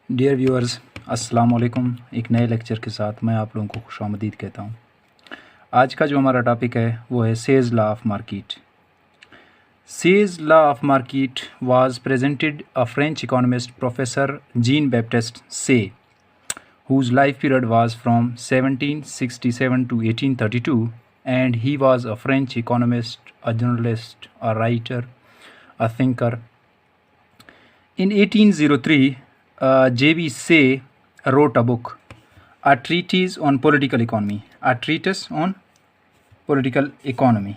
Dear viewers, अस्सलाम वालेकुम। एक नए लेक्चर के साथ मैं आप लोगों को खुशामदीद कहता हूँ। आज का जो हमारा टॉपिक है वो है says law of market. Says law of market was presented a French economist professor Jean Baptiste से, whose life period was from 1767 to 1832, and he was a French economist, a journalist, a writer, a thinker. In 1803, J.B. Say wrote a book, A Treatise on Political Economy. A treatise on political economy.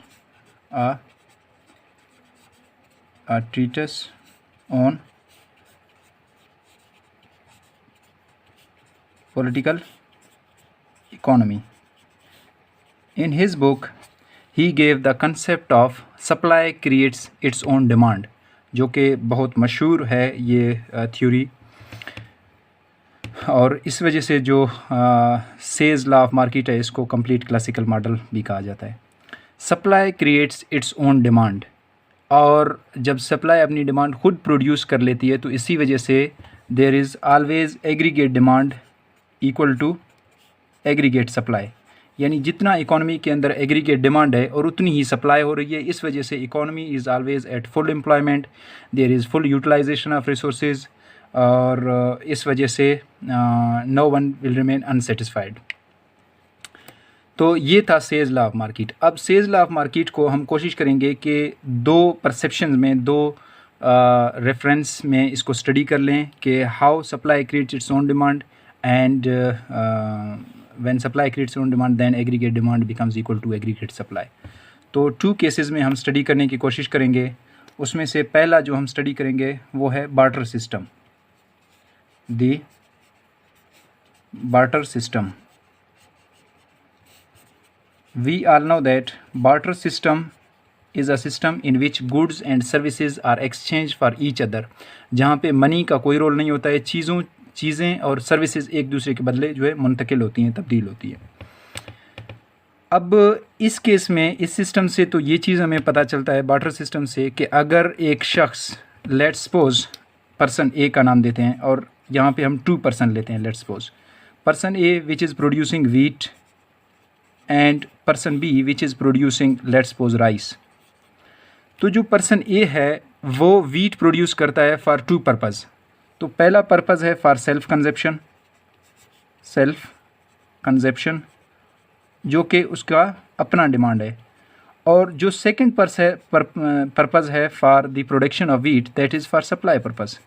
A treatise on political economy. In his book, he gave the concept of supply creates its own demand, जो कि बहुत मशहूर है ये theory, और इस वजह से जो सेज लॉ ऑफ मार्केट है इसको कंप्लीट क्लासिकल मॉडल भी कहा जाता है। Supply creates its own demand, और जब सप्लाई अपनी डिमांड खुद प्रोड्यूस कर लेती है तो इसी वजह से there is always aggregate demand equal to aggregate supply, यानी जितना इकोनॉमी के अंदर एग्रीगेट डिमांड है और उतनी ही सप्लाई हो रही है। इस वजह से economy is always at full employment, there is full utilisation of resources, और इस वजह से no one will remain unsatisfied. तो ये था सेज लॉ ऑफ मार्केट। अब सेज लॉ ऑफ मार्केट को हम कोशिश करेंगे कि दो परसेप्शन में, दो रेफरेंस में इसको स्टडी कर लें कि how supply creates its own demand, and when supply creates own demand then aggregate demand becomes equal to aggregate supply. तो टू केसेस में हम स्टडी करने की कोशिश करेंगे। उसमें से पहला जो हम स्टडी करेंगे वो है barter system, the barter system. We all know that barter system is a system in which goods and services are exchanged for each other, जहाँ पे मनी का कोई रोल नहीं होता है। चीज़ें और सर्विसेज एक दूसरे के बदले जो है मुंतकिल होती हैं, तब्दील होती है। अब इस केस में इस सिस्टम से तो ये चीज़ हमें पता चलता है बार्टर सिस्टम से कि अगर एक शख्स, लेट्स सपोज पर्सन ए का नाम देते हैं और यहाँ पे हम 2 पर्सन लेते हैं। Let's suppose person A which is producing wheat and person B which is producing let's suppose rice. तो जो पर्सन ए है वो वीट प्रोड्यूस करता है फॉर 2 पर्पज़। तो पहला पर्पज़ है फॉर सेल्फ कंजप्शन, जो कि उसका अपना डिमांड है, और जो सेकंड पर्पज़ है for the production of wheat, that is for supply purpose.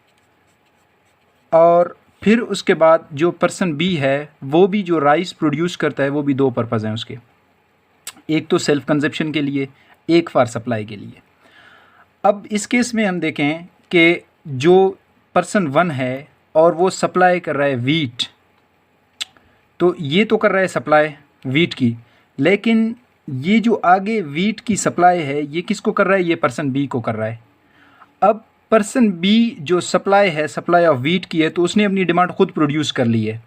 और फिर उसके बाद जो पर्सन बी है वो भी जो राइस प्रोड्यूस करता है वो भी 2 पर्पज़ हैं उसके, एक तो सेल्फ कंजप्शन के लिए, एक फॉर सप्लाई के लिए। अब इस केस में हम देखें कि जो पर्सन 1 है और वो सप्लाई कर रहा है वीट, तो ये तो कर रहा है सप्लाई वीट की, लेकिन ये जो आगे वीट की सप्लाई है ये किसको कर रहा है? ये पर्सन बी को कर रहा है। अब पर्सन बी जो सप्लाई है, सप्लाई ऑफ वीट की है, तो उसने अपनी डिमांड खुद प्रोड्यूस कर ली है।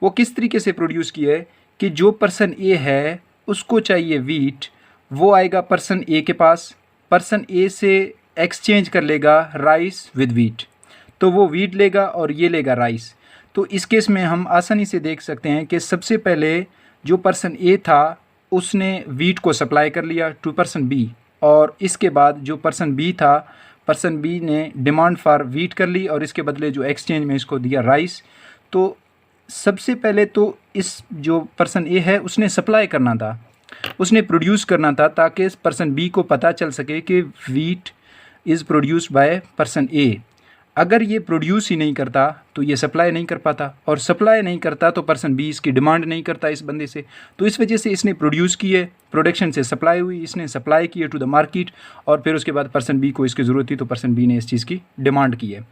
वो किस तरीके से प्रोड्यूस की है कि जो पर्सन ए है उसको चाहिए वीट, वो आएगा पर्सन ए के पास, पर्सन ए से एक्सचेंज कर लेगा राइस विद वीट, तो वो वीट लेगा और ये लेगा राइस। तो इस केस में हम आसानी से देख सकते हैं कि सबसे पहले जो पर्सन ए था उसने वीट को सप्लाई कर लिया टू पर्सन बी, और इसके बाद जो पर्सन बी था, पर्सन बी ने डिमांड फॉर वीट कर ली और इसके बदले जो एक्सचेंज में इसको दिया राइस। तो सबसे पहले तो इस जो पर्सन ए है उसने सप्लाई करना था, उसने प्रोड्यूस करना था, ताकि पर्सन बी को पता चल सके कि wheat is produced by person A. अगर ये प्रोड्यूस ही नहीं करता तो ये सप्लाई नहीं कर पाता, और सप्लाई नहीं करता तो पर्सन बी इसकी डिमांड नहीं करता इस बंदे से। तो इस वजह से इसने प्रोड्यूस किए, प्रोडक्शन से सप्लाई हुई, इसने सप्लाई की है टू द मार्केट, और फिर उसके बाद पर्सन बी को इसकी ज़रूरत थी तो पर्सन बी ने इस चीज़ की डिमांड की है।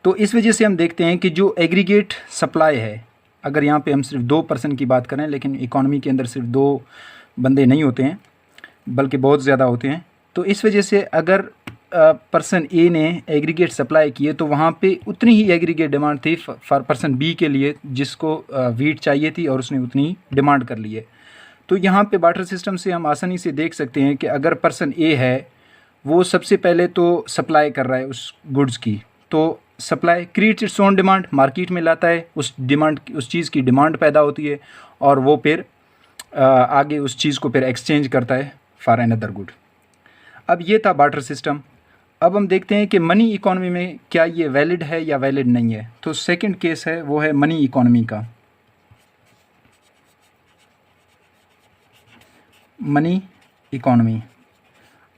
तो इस वजह से हम देखते हैं कि जो एग्रीगेट सप्लाई है, अगर यहाँ पे हम सिर्फ 2 पर्सन की बात करें, लेकिन इकोनॉमी के अंदर सिर्फ 2 बंदे नहीं होते हैं बल्कि बहुत ज़्यादा होते हैं, तो इस वजह से अगर पर्सन ए ने एग्रीगेट सप्लाई किए तो वहाँ पे उतनी ही एग्रीगेट डिमांड थी फॉर पर्सन बी के लिए, जिसको वीट चाहिए थी, और उसने उतनी ही डिमांड कर ली है। तो यहाँ पे बार्टर सिस्टम से हम आसानी से देख सकते हैं कि अगर पर्सन ए है वो सबसे पहले तो सप्लाई कर रहा है उस गुड्स की, तो supply creates its own demand, market में लाता है, उस डिमांड, उस चीज़ की डिमांड पैदा होती है और वो फिर आगे उस चीज़ को फिर एक्सचेंज करता है फॉर अनदर गुड। अब ये था बार्टर सिस्टम। अब हम देखते हैं कि मनी इकोनॉमी में क्या ये वैलिड है या वैलिड नहीं है। तो सेकंड केस है वो है मनी इकोनॉमी का। मनी इकोनॉमी,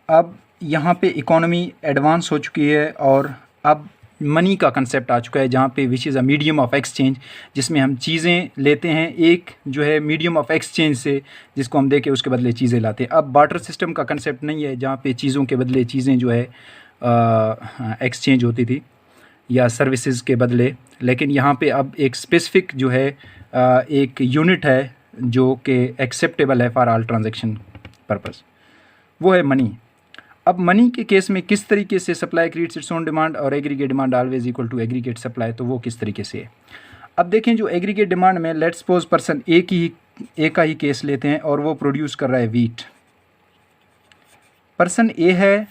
अब यहाँ पे इकोनॉमी एडवांस हो चुकी है और अब मनी का कंसेप्ट आ चुका है, जहाँ पे which is a medium of exchange, जिसमें हम चीज़ें लेते हैं एक जो है मीडियम ऑफ एक्सचेंज से, जिसको हम देके उसके बदले चीज़ें लाते हैं। अब बार्टर सिस्टम का कंसेप्ट नहीं है जहाँ पे चीज़ों के बदले चीज़ें जो है एक्सचेंज होती थी या सर्विसेज के बदले, लेकिन यहाँ पे अब एक स्पेसिफिक जो है एक यूनिट है जो कि एक्सेप्टेबल है फॉर ऑल ट्रांजैक्शन पर्पस, वो है मनी। अब मनी के केस में किस तरीके से supply creates its own demand और aggregate demand always equal to aggregate supply, तो वो किस तरीके से है। अब देखें जो एग्रीगेट डिमांड में लेट्स सपोज पर्सन ए का ही केस लेते हैं और वो प्रोड्यूस कर रहा है वीट। पर्सन ए है,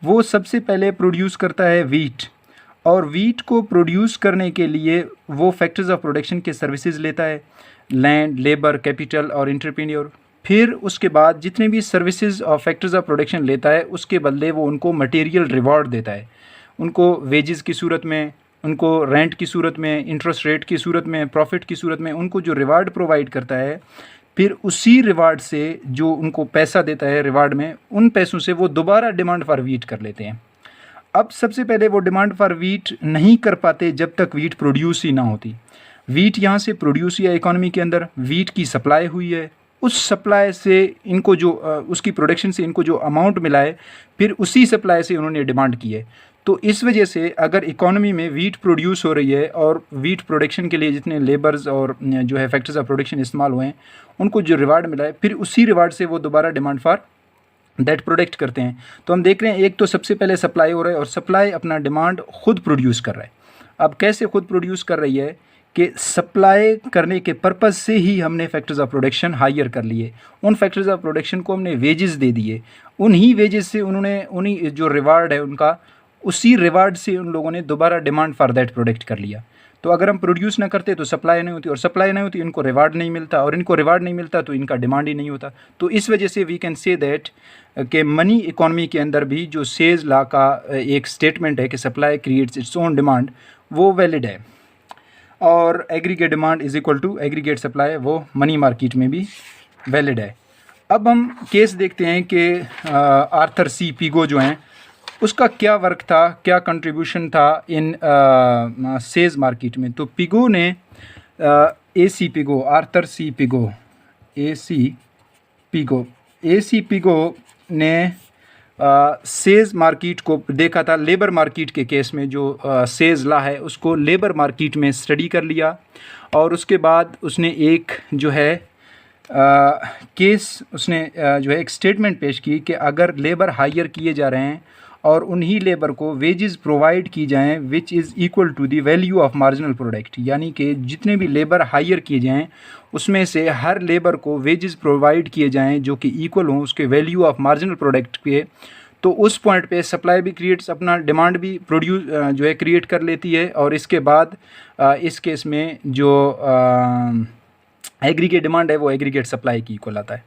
वो सबसे पहले प्रोड्यूस करता है वीट, और वीट को प्रोड्यूस करने के लिए वो फैक्टर्स ऑफ प्रोडक्शन के सर्विसेज लेता है, लैंड, लेबर, कैपिटल और एंटरप्रेन्योर। फिर उसके बाद जितने भी सर्विसेज और फैक्टर्स ऑफ प्रोडक्शन लेता है उसके बदले वो उनको मटेरियल रिवॉर्ड देता है, उनको वेजेस की सूरत में, उनको रेंट की सूरत में, इंटरेस्ट रेट की सूरत में, प्रॉफिट की सूरत में उनको जो रिवार्ड प्रोवाइड करता है, फिर उसी रिवार्ड से जो उनको पैसा देता है रिवार्ड में, उन पैसों से वो दोबारा डिमांड फॉर वीट कर लेते हैं। अब सबसे पहले वो डिमांड फॉर वीट नहीं कर पाते जब तक वीट प्रोड्यूस ही ना होती। वीट यहाँ से प्रोड्यूस या इकोनॉमी के अंदर वीट की सप्लाई हुई है, उस सप्लाई से इनको जो उसकी प्रोडक्शन से इनको जो अमाउंट मिला है, फिर उसी सप्लाई से उन्होंने डिमांड की है। तो इस वजह से अगर इकोनॉमी में वीट प्रोड्यूस हो रही है और वीट प्रोडक्शन के लिए जितने लेबर्स और जो है फैक्टर्स ऑफ प्रोडक्शन इस्तेमाल हुए हैं, उनको जो रिवार्ड मिला है, फिर उसी रिवार्ड से वो दोबारा डिमांड फॉर दैट प्रोडक्ट करते हैं। तो हम देख रहे हैं एक तो सबसे पहले सप्लाई हो रहा है और सप्लाई अपना डिमांड खुद प्रोड्यूस कर रहा है। अब कैसे खुद प्रोड्यूस कर रही है कि सप्लाई करने के पर्पज़ से ही हमने फैक्टर्स ऑफ प्रोडक्शन हायर कर लिए, उन फैक्टर्स ऑफ प्रोडक्शन को हमने वेजेस दे दिए, उन्हीं वेजेस से उन्होंने उन्हीं जो रिवार्ड है उनका, उसी रिवार्ड से उन लोगों ने दोबारा डिमांड फॉर दैट प्रोडक्ट कर लिया। तो अगर हम प्रोड्यूस ना करते तो सप्लाई नहीं होती, और सप्लाई नहीं होती इनको रिवार्ड नहीं मिलता, और इनको रिवार्ड नहीं मिलता तो इनका डिमांड ही नहीं होता। तो इस वजह से वी कैन से दैट कि मनी इकोनॉमी के अंदर भी जो सेज लॉ का एक स्टेटमेंट है कि supply creates its own demand, वो वैलिड है, और aggregate demand is equal to aggregate supply वो मनी मार्केट में भी वैलिड है। अब हम केस देखते हैं कि आर्थर सी पिगो जो हैं उसका क्या वर्क था, क्या कंट्रीब्यूशन था इन सेज मार्केट में। तो पिगो ने AC Pigou, Arthur C Pigou, AC Pigou ने सेज मार्केट को देखा था लेबर मार्केट के केस में। जो सेज लॉ है उसको लेबर मार्केट में स्टडी कर लिया, और उसके बाद उसने एक जो है केस उसने जो है एक स्टेटमेंट पेश की कि अगर लेबर हायर किए जा रहे हैं और उन्हीं लेबर को वेजेस प्रोवाइड की जाएं which is equal to the value of marginal product, यानी कि जितने भी लेबर हायर किए जाएं उसमें से हर लेबर को वेजेस प्रोवाइड किए जाएं जो कि इक्वल हों उसके वैल्यू ऑफ मार्जिनल प्रोडक्ट के। तो उस पॉइंट पे सप्लाई भी क्रिएट्स अपना डिमांड भी प्रोड्यूस जो है क्रिएट कर लेती है, और इसके बाद इस केस में जो एग्रीगेट डिमांड है वो एग्रीगेट सप्लाई की इक्वल आता है।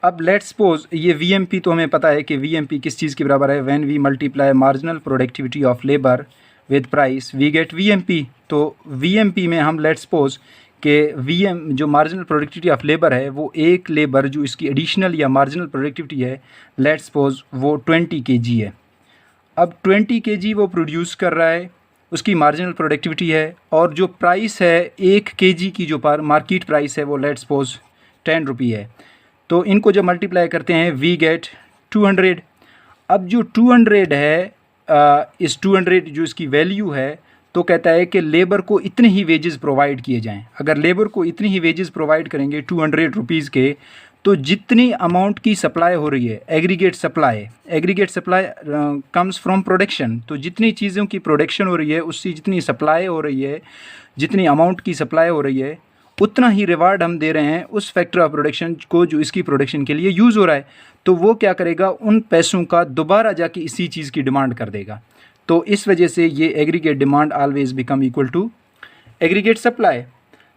अब लेट्स सपोज ये VMP, तो हमें पता है कि VMP किस चीज़ के बराबर है, when we multiply marginal productivity of labour with price we get VMP। तो VMP में हम लेट्स सपोज कि जो मार्जिनल प्रोडक्टिविटी ऑफ लेबर है वो एक लेबर जो इसकी एडिशनल या मार्जिनल प्रोडक्टिविटी है लेट्स सपोज वो 20 kg है। अब 20 kg वो प्रोड्यूस कर रहा है, उसकी मार्जिनल प्रोडक्टिविटी है, और जो प्राइस है 1 kg की जो मार्केट प्राइस है वो लेट्स सपोज 10 रुपये है। तो इनको जब मल्टीप्लाई करते हैं वी गेट 200। अब जो 200 है इस 200 जो इसकी वैल्यू है, तो कहता है कि लेबर को इतने ही वेजेस प्रोवाइड किए जाएं। अगर लेबर को इतनी ही वेजेस प्रोवाइड करेंगे 200 रुपीज़ के, तो जितनी अमाउंट की सप्लाई हो रही है aggregate supply comes from production. तो जितनी चीज़ों की प्रोडक्शन हो रही है उससे जितनी सप्लाई हो रही है, जितनी अमाउंट की सप्लाई हो रही है, उतना ही रिवार्ड हम दे रहे हैं उस फैक्टर ऑफ प्रोडक्शन को जो इसकी प्रोडक्शन के लिए यूज़ हो रहा है। तो वो क्या करेगा, उन पैसों का दोबारा जाके इसी चीज़ की डिमांड कर देगा। तो इस वजह से ये aggregate demand always become equal to aggregate supply.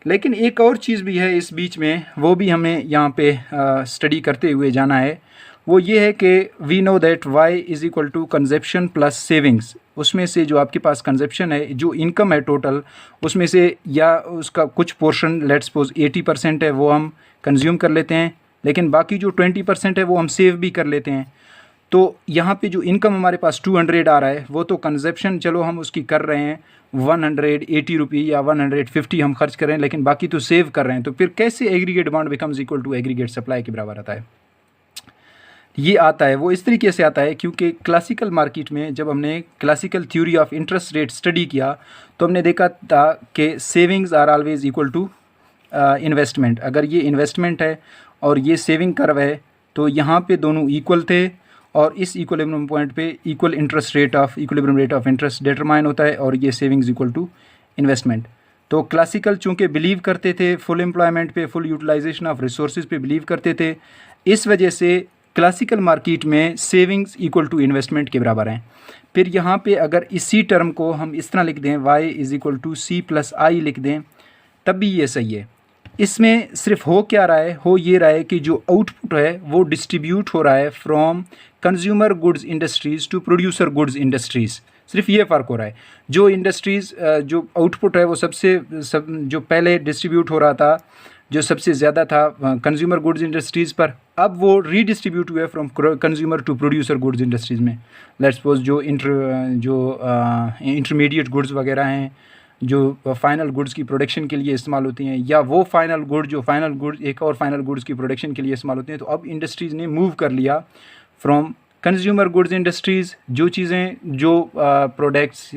लेकिन एक और चीज़ भी है इस बीच में, वो भी हमें यहाँ पे स्टडी करते हुए जाना है। वो ये है कि we know that Y is equal to consumption plus savings. उसमें से जो आपके पास कंजप्शन है, जो इनकम है टोटल, उसमें से या उसका कुछ पोर्शन, लेट्स सपोज 80% है, वो हम कंज्यूम कर लेते हैं, लेकिन बाकी जो 20% है वो हम सेव भी कर लेते हैं। तो यहाँ पे जो इनकम हमारे पास 200 आ रहा है, वो तो कंजप्शन चलो हम उसकी कर रहे हैं 180 रुपये या 150 हम खर्च कर रहे हैं, लेकिन बाकी तो सेव कर रहे हैं। तो फिर कैसे aggregate demand becomes equal to aggregate supply के बराबर आता है? ये आता है, वो इस तरीके से आता है क्योंकि क्लासिकल मार्केट में जब हमने classical theory of interest rate study किया तो हमने देखा था कि savings are always equal to investment. अगर ये इन्वेस्टमेंट है और ये सेविंग कर्व है तो यहाँ पे दोनों इक्वल थे, और इस इक्विलिब्रियम पॉइंट पे equal interest rate of equilibrium rate of interest determine होता है, और ये सेविंग्स इक्वल टू इन्वेस्टमेंट। तो क्लासिकल चूँकि बिलीव करते थे फुल एम्प्लॉयमेंट पे, फुल यूटिलाइजेशन ऑफ रिसोर्सेज पे बिलीव करते थे, इस वजह से क्लासिकल मार्केट में सेविंग्स इक्वल टू इन्वेस्टमेंट के बराबर हैं। फिर यहाँ पे अगर इसी टर्म को हम इस तरह लिख दें, y is equal to C plus I लिख दें, तब भी ये सही है। इसमें सिर्फ हो क्या रहा है, हो ये रहा है कि जो आउटपुट है वो डिस्ट्रीब्यूट हो रहा है from consumer goods industries to producer goods industries. सिर्फ ये फ़र्क हो रहा है, जो इंडस्ट्रीज़ जो आउटपुट है वो जो पहले डिस्ट्रीब्यूट हो रहा था, जो सबसे ज़्यादा था कंज्यूमर गुड्स इंडस्ट्रीज़ पर, अब वो रीडिस्ट्रीब्यूट हुए from consumer to producer goods industries में। लेट्स सपोज जो इंटरमीडिएट गुड्स वगैरह हैं, जो फाइनल गुड्स की प्रोडक्शन के लिए इस्तेमाल होती हैं, या वो फाइनल गुड्स एक और फाइनल गुड्स की प्रोडक्शन के लिए इस्तेमाल होती हैं। तो अब इंडस्ट्रीज़ ने मूव कर लिया फ्रॉम कंज्यूमर गुड्स इंडस्ट्रीज़, जो चीज़ें जो प्रोडक्ट्स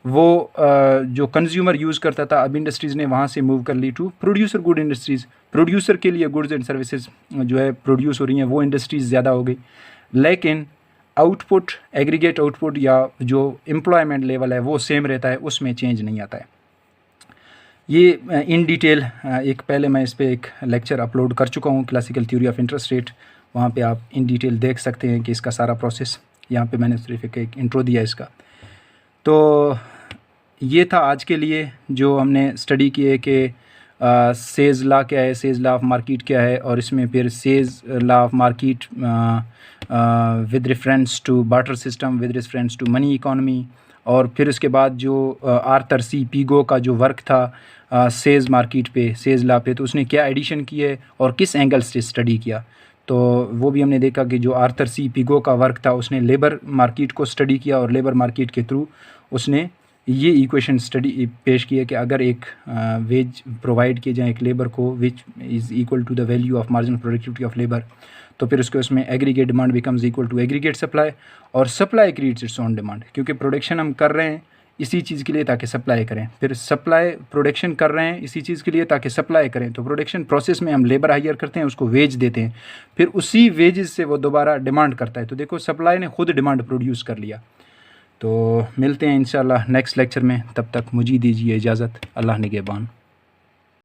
वो जो कंज्यूमर यूज़ करता था, अब इंडस्ट्रीज़ ने वहाँ से मूव कर ली to producer good industries. Producer के लिए गुड्स एंड सर्विसेज जो है प्रोड्यूस हो रही हैं, वो इंडस्ट्रीज़ ज़्यादा हो गई, लेकिन आउटपुट, एग्रीगेट आउटपुट या जो एम्प्लॉयमेंट लेवल है वो सेम रहता है, उसमें चेंज नहीं आता है। ये इन डिटेल एक पहले मैं इस पर एक लेक्चर अपलोड कर चुका हूँ, classical theory of interest rate, वहाँ पे आप इन डिटेल देख सकते हैं कि इसका सारा प्रोसेस। यहाँ पे मैंने सिर्फ एक इंट्रो दिया इसका। तो ये था आज के लिए जो हमने स्टडी किए कि सेज लॉ क्या है, सेज लॉ ऑफ मार्केट क्या है, और इसमें फिर Say's law of market with reference to barter system, with reference to money economy, और फिर उसके बाद जो आर्थर सी पीगो का जो वर्क था सेज मार्केट पे, सेज लॉ पे, तो उसने क्या एडिशन की है और किस एंगल से स्टडी किया, तो वो भी हमने देखा कि जो आर्थर सी पीगो का वर्क था उसने लेबर मार्केट को स्टडी किया, और लेबर मार्केट के थ्रू उसने ये इक्वेशन स्टडी पेश किया कि अगर एक वेज प्रोवाइड किए जाए एक लेबर को which is equal to the value of marginal productivity of labour, तो फिर उसमें aggregate demand becomes equal to aggregate supply, और supply creates its own demand, क्योंकि प्रोडक्शन हम कर रहे हैं इसी चीज़ के लिए ताकि सप्लाई करें, फिर सप्लाई प्रोडक्शन कर रहे हैं इसी चीज़ के लिए ताकि सप्लाई करें। तो प्रोडक्शन प्रोसेस में हम लेबर हायर करते हैं, उसको वेज देते हैं, फिर उसी वेजेस से वो दोबारा डिमांड करता है। तो देखो सप्लाई ने खुद डिमांड प्रोड्यूस कर लिया। तो मिलते हैं इंशाल्लाह नेक्स्ट लेक्चर में, तब तक मुझे दीजिए इजाज़त। अल्लाह निगहबान।